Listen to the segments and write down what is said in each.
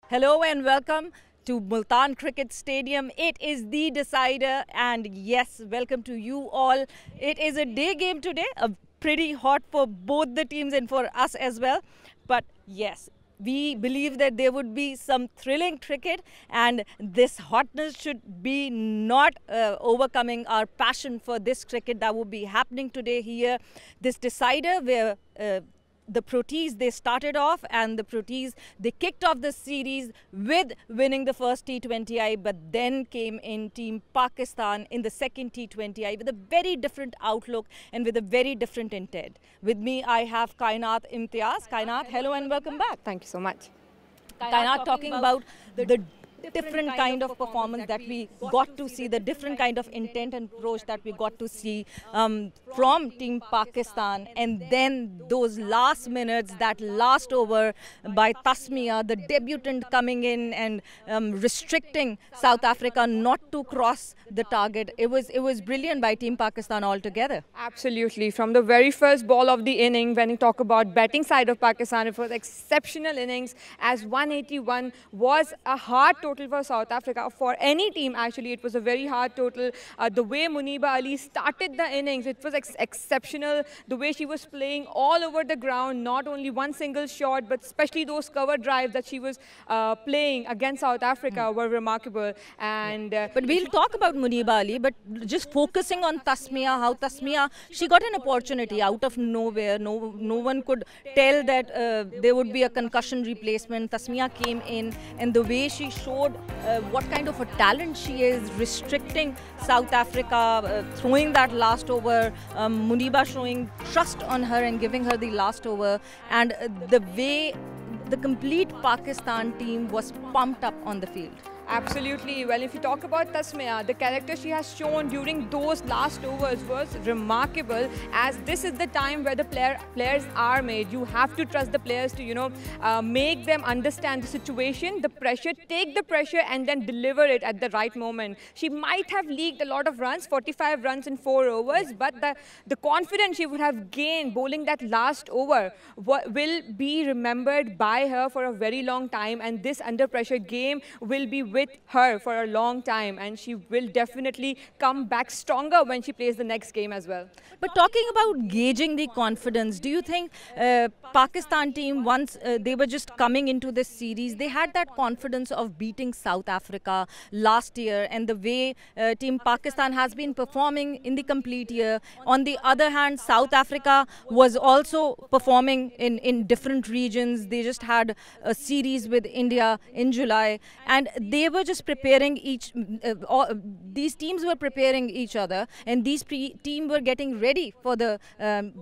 Hello and welcome to Multan Cricket Stadium. It is the decider, and yes, welcome to you all. It is a day game today, pretty hot for both the teams and for us as well. But yes, we believe that there would be some thrilling cricket, and this hotness should be not overcoming our passion for this cricket that will be happening today here. This decider where the Proteas, they started off, and the Proteas, they kicked off the series with winning the first T20I, but then came in Team Pakistan in the second T20I with a very different outlook and with a very different intent. With me, I have Kainat Imtiaz. Kainat, hello and welcome back. Thank you so much. Kainat, talking about the different kind of performance that we got to see, the different kind of intent and approach that we got to see from Team Pakistan, and then those last minutes, that last over by Tasmia, the debutant coming in and restricting South Africa not to cross the target. It was brilliant by Team Pakistan altogether. Absolutely. From the very first ball of the inning, when you talk about batting side of Pakistan, it was exceptional innings, as 181 was a hard total for South Africa. For any team, actually, it was a very hard total. The way Muniba Ali started the innings, it was exceptional. The way she was playing all over the ground, not only one single shot, but especially those cover drives that she was playing against South Africa were remarkable. And but we'll talk about Muniba Ali, but just focusing on Tasmia, how Tasmia, she got an opportunity out of nowhere. No one could tell that there would be a concussion replacement. Tasmia came in, and the way she showed what kind of a talent she is, restricting South Africa, throwing that last over, Muniba showing trust on her and giving her the last over, and the way the complete Pakistan team was pumped up on the field. Absolutely. Well, if you talk about Tasmia, the character she has shown during those last overs was remarkable, as this is the time where the players are made. You have to trust the players to, make them understand the situation, the pressure, take the pressure and then deliver it at the right moment. She might have leaked a lot of runs, 45 runs in 4 overs, but the confidence she would have gained bowling that last over will be remembered by her for a very long time, and this under pressure game will be with her for a long time, and she will definitely come back stronger when she plays the next game as well. But talking about gauging the confidence, do you think Pakistan team, once they were just coming into this series, they had that confidence of beating South Africa last year, and the way Team Pakistan has been performing in the complete year? On the other hand, South Africa was also performing in different regions. They just had a series with India in July, and they were just preparing these teams were preparing each other, and these teams were getting ready for the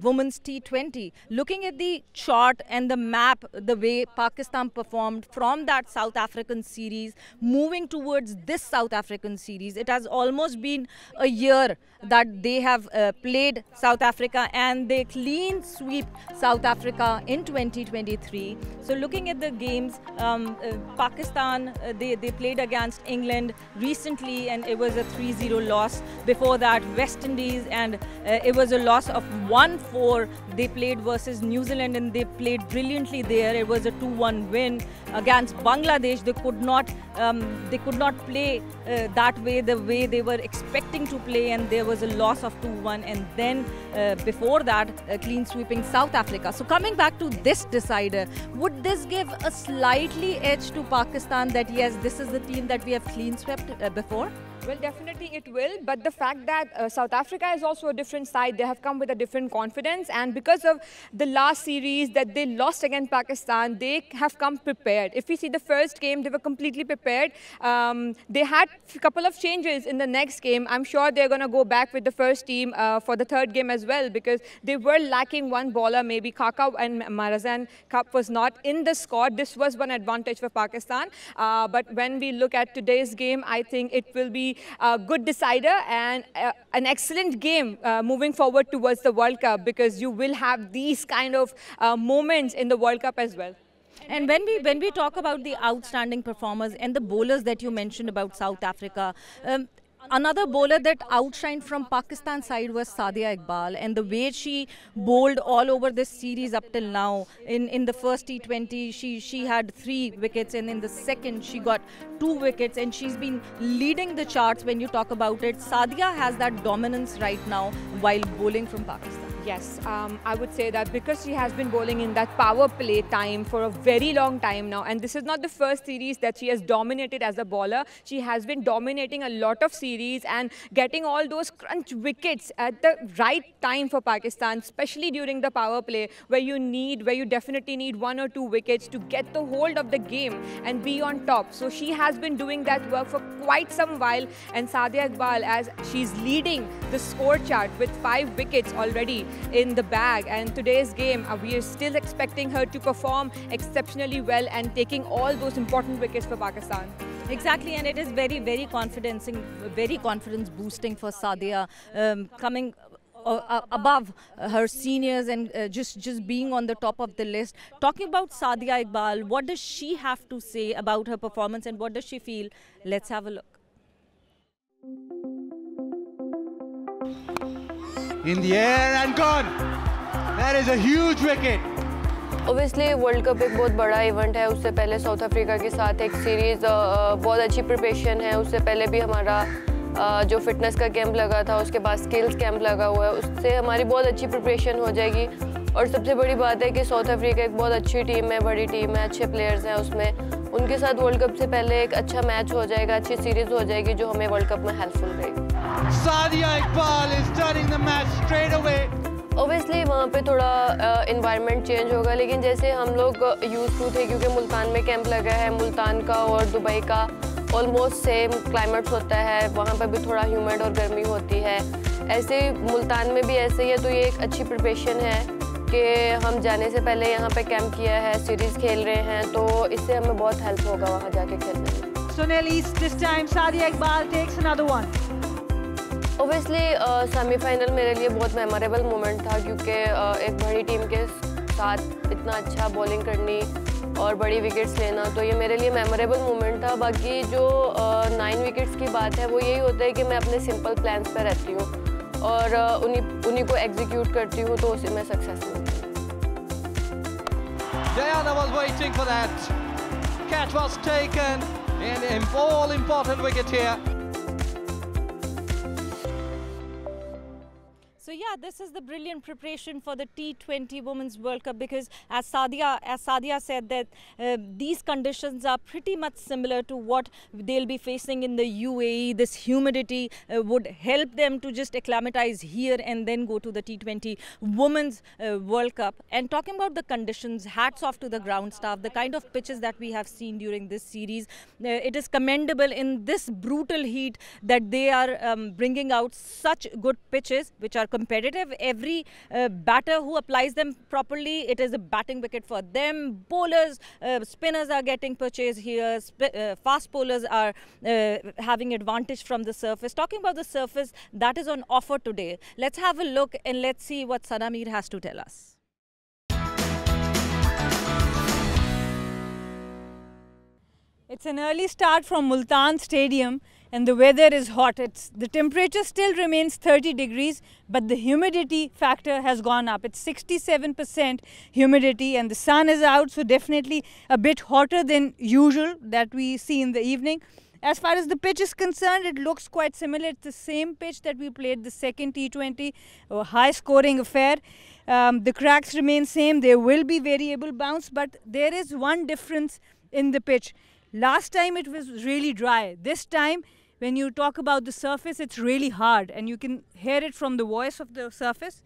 women's T20. Looking at the chart and the map, the way Pakistan performed from that South African series, moving towards this South African series, it has almost been a year that they have played South Africa, and they clean sweep South Africa in 2023. So looking at the games, Pakistan, they played against England recently, and it was a 3-0 loss. Before that, West Indies, and it was a loss of 1-4. They played versus New Zealand, and they played brilliantly there. It was a 2-1 win against Bangladesh. They could not play that way, the way they were expecting to play, and there was a loss of 2-1. And then before that, clean sweeping South Africa. So coming back to this decider, would this give a slightly edge to Pakistan that yes, this is the team that we have clean swept before? Well, definitely it will, but the fact that South Africa is also a different side, they have come with a different confidence, and because of the last series that they lost against Pakistan, they have come prepared. If we see the first game, they were completely prepared. They had a couple of changes in the next game. I'm sure they're going to go back with the first team for the third game as well, because they were lacking one bowler, maybe Kaka and Marazan Cup was not in the squad. This was one advantage for Pakistan, but when we look at today's game, I think it will be a good decider and an excellent game moving forward towards the World Cup, because you will have these kind of moments in the World Cup as well. And when we talk about the outstanding performers and the bowlers that you mentioned about South Africa, Another bowler that outshined from Pakistan side was Sadia Iqbal, and the way she bowled all over this series up till now. In the first T20, she had 3 wickets, and in the second she got 2 wickets, and she's been leading the charts when you talk about it. Sadia has that dominance right now while bowling from Pakistan. Yes, I would say that because she has been bowling in that power play time for a very long time now, and this is not the first series that she has dominated as a bowler. She has been dominating a lot of series and getting all those crunch wickets at the right time for Pakistan, especially during the power play where you definitely need 1 or 2 wickets to get the hold of the game and be on top. So she has been doing that work for quite some while, and Sadia Iqbal, as she's leading the score chart with 5 wickets already in the bag, and today's game we are still expecting her to perform exceptionally well and taking all those important wickets for Pakistan. Exactly, and it is very, very confidence boosting for Sadia, coming above her seniors and just being on the top of the list. Talking about Sadia Iqbal, what does she have to say about her performance and what does she feel? Let's have a look. In the air and gone. That is a huge wicket. Obviously world cup एक बहुत बड़ा event है. उससे पहले south Africa के साथ एक series बहुत अच्छी प्रिपरेशन है. उससे पहले भी हमारा जो फिटनेस का कैंप लगा था, उसके बाद स्किल्स कैंप लगा हुआ है. उससे हमारी बहुत अच्छी प्रिपरेशन हो जाएगी. और सबसे बड़ी बात है कि साउथ अफ्रीका एक बहुत अच्छी टीम है, बड़ी टीम है, अच्छे प्लेयर्स हैं उसमें. उनके साथ वर्ल्ड कप से पहले एक अच्छा मैच हो जाएगा, अच्छी सीरीज़ हो जाएगी जो हमें वर्ल्ड कप में हेल्पफुल रहेगी. Sadia Iqbal is turning the match straight away. Obviously वहाँ पे थोड़ा इन्वायरमेंट चेंज होगा, लेकिन जैसे हम लोग यूज़ टू थे, क्योंकि मुल्तान में कैंप लगा है. मुल्तान का और दुबई का ऑलमोस्ट सेम क्लाइमेट्स होता है. वहाँ पर भी थोड़ा ह्यूमिड और गर्मी होती है. ऐसे मुल्तान में भी ऐसे ही है. तो ये एक अच्छी प्रिपरेशन है कि हम जाने से पहले यहाँ पे कैंप किया है, सीरीज़ खेल रहे हैं, तो इससे हमें बहुत हेल्प होगा वहाँ जाके खेलने में. Sunil East, this time Sadia Iqbal takes another one. Obviously semifinal मेरे लिए बहुत मेमोरेबल मोमेंट था, क्योंकि एक बड़ी टीम के साथ इतना अच्छा बॉलिंग करनी और बड़ी विकेट्स लेना, तो ये मेरे लिए मेमोरेबल मोमेंट था. बाकी जो 9 विकेट्स की बात है वो यही होता है कि मैं अपने सिंपल प्लान्स पे रहती हूँ और उन्हीं को एग्जीक्यूट करती हूँ, तो उसी में सक्सेस मिलती है. Diana was waiting for that. Catch was taken and an all-important wicket here. So yeah, this is the brilliant preparation for the T20 Women's World Cup, because as Sadia said that these conditions are pretty much similar to what they'll be facing in the UAE. This humidity would help them to just acclimatize here and then go to the T20 Women's World Cup. And talking about the conditions, hats off to the ground staff. The kind of pitches that we have seen during this series, it is commendable in this brutal heat that they are bringing out such good pitches which are competitive. Every batter who applies them properly, it is a batting wicket for them. Bowlers, spinners are getting purchased here. Fast bowlers are having advantage from the surface. Talking about the surface that is on offer today, let's have a look and let's see what Sana Mir has to tell us. It's an early start from Multan Stadium and the weather is hot. The temperature still remains 30 degrees, but the humidity factor has gone up. It's 67% humidity and the sun is out, so definitely a bit hotter than usual that we see in the evening. As far as the pitch is concerned, it looks quite similar. It's the same pitch that we played the second T20, a high-scoring affair. The cracks remain same. There will be variable bounce, but there is one difference in the pitch. Last time it was really dry. This time, when you talk about the surface, it's really hard, and you can hear it from the voice of the surface.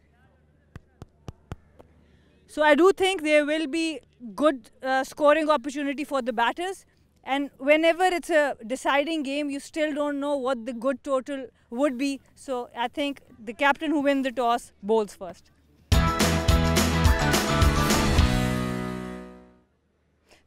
So I do think there will be good scoring opportunity for the batters. And whenever it's a deciding game, you still don't know what the good total would be. So I think the captain who wins the toss bowls first.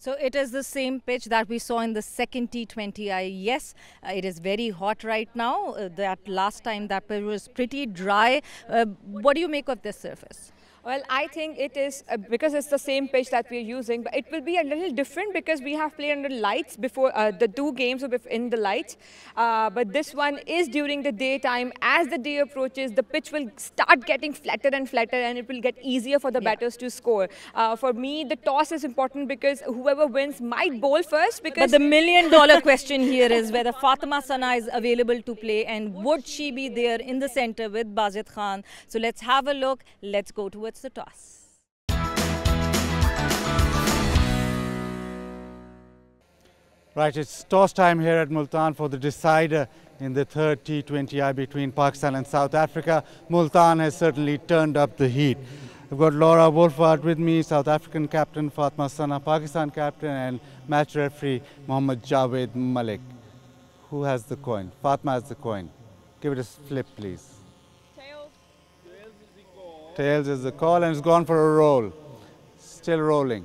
So it is the same pitch that we saw in the second T20I. Yes, it is very hot right now. That last time that pitch was pretty dry. What do you make of this surface? Well, I think it is because it's the same pitch that we're using, but it will be a little different because we have played under lights before. The 2 games were in the lights, but this one is during the daytime. As the day approaches, the pitch will start getting flatter and flatter, and it will get easier for the batters to score. For me, the toss is important because whoever wins might bowl first. Because but the million-dollar question here is whether Fatima Sana is available to play, and would she be there in the center with Bazid Khan? So let's have a look. Let's go towards the toss. Right, it's toss time here at Multan for the decider in the third T20I between Pakistan and South Africa. Multan has certainly turned up the heat. I've got Laura Wolfhard with me, South African captain, Fatima Sana, Pakistan captain, and match referee Mohammad Javed Malik. Who has the coin? Fatima has the coin. Give it a flip, please. Tails is the call, and it's gone for a roll. Still rolling.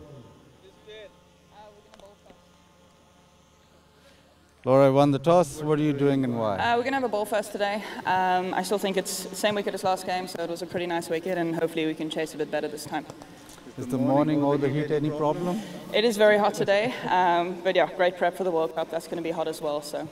Laura won the toss. What are you doing and why? We're going to have a ball first today. I still think it's the same wicket as last game, so it was a pretty nice wicket, and hopefully we can chase a bit better this time. Is the morning or the heat any problem? It is very hot today, but yeah, great prep for the World Cup. That's going to be hot as well. So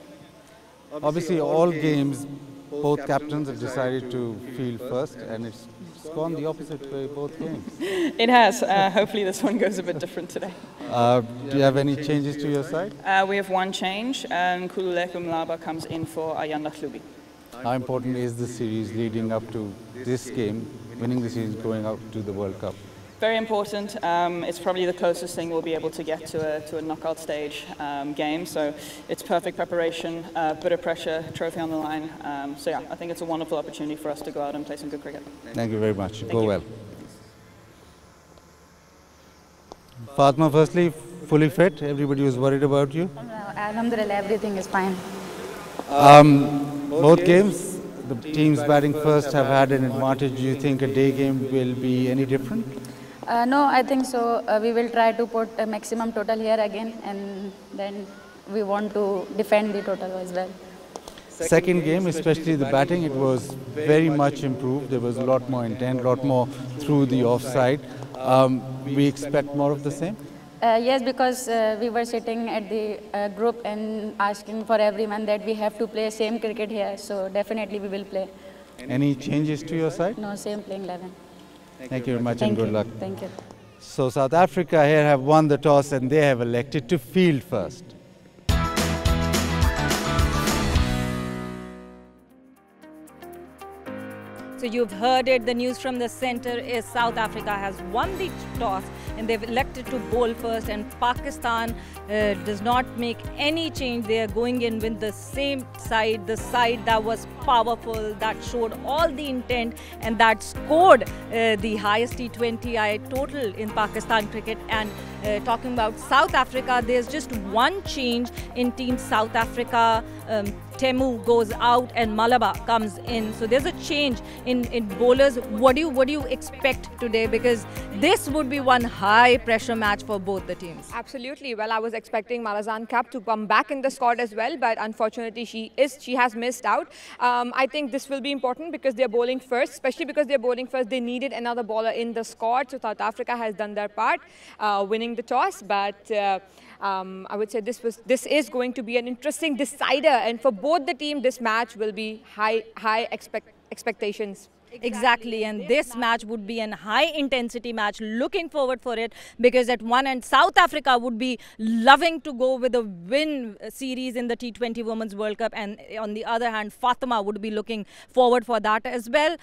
obviously, all games, both captains have decided to field first, and it's gone the opposite way both games. It has. Hopefully this one goes a bit different today. Do you have any changes to your side? We have one change. Khululeko Mlaba comes in for Ayanda Klubi. How important is the series leading up to this game, winning the series, going out to the World Cup? Very important. It's probably the closest thing we'll be able to get to a knockout stage game. So it's perfect preparation, bit of pressure, trophy on the line. So yeah, I think it's a wonderful opportunity for us to go out and play some good cricket. Thank you very much. Thank Go you. well. Fatima, firstly, fully fit. Everybody was worried about you. Alhamdulillah, everything is fine. Both games, the teams batting first have had an advantage. Do you think a day game will be any different? No, I think so. We will try to put a maximum total here again, and then we want to defend the total as well. Second game, especially the batting, it was very much improved. There was a lot more intent, a lot more through the offside. We expect more of the same? Yes, because we were sitting at the group and asking for everyone that we have to play same cricket here. So definitely we will play. Any changes to your side? No, same playing 11. Thank you very much and good luck. Thank you. So South Africa here have won the toss and they have elected to field first. So you've heard it, the news from the center is South Africa has won the toss and they've elected to bowl first, and Pakistan does not make any change. They are going in with the same side, the side that was powerful, that showed all the intent and that scored the highest T20I total in Pakistan cricket. And talking about South Africa, there's just one change in Team South Africa. Temu goes out and Malaba comes in. So there's a change in bowlers. What do you expect today? Because this would be one high pressure match for both the teams. Absolutely. Well, I was expecting Malazan Cap to come back in the squad as well, but unfortunately she has missed out. I think this will be important because they're bowling first, especially because they're bowling first. They needed another bowler in the squad. So South Africa has done their part, winning the toss. But I would say this is going to be an interesting decider, and for both the team, this match will be high expectations. Exactly, and this match would be a high intensity match. Looking forward for it, because at one end South Africa would be loving to go with a win series in the T20 Women's World Cup, and on the other hand Fatima would be looking forward for that as well.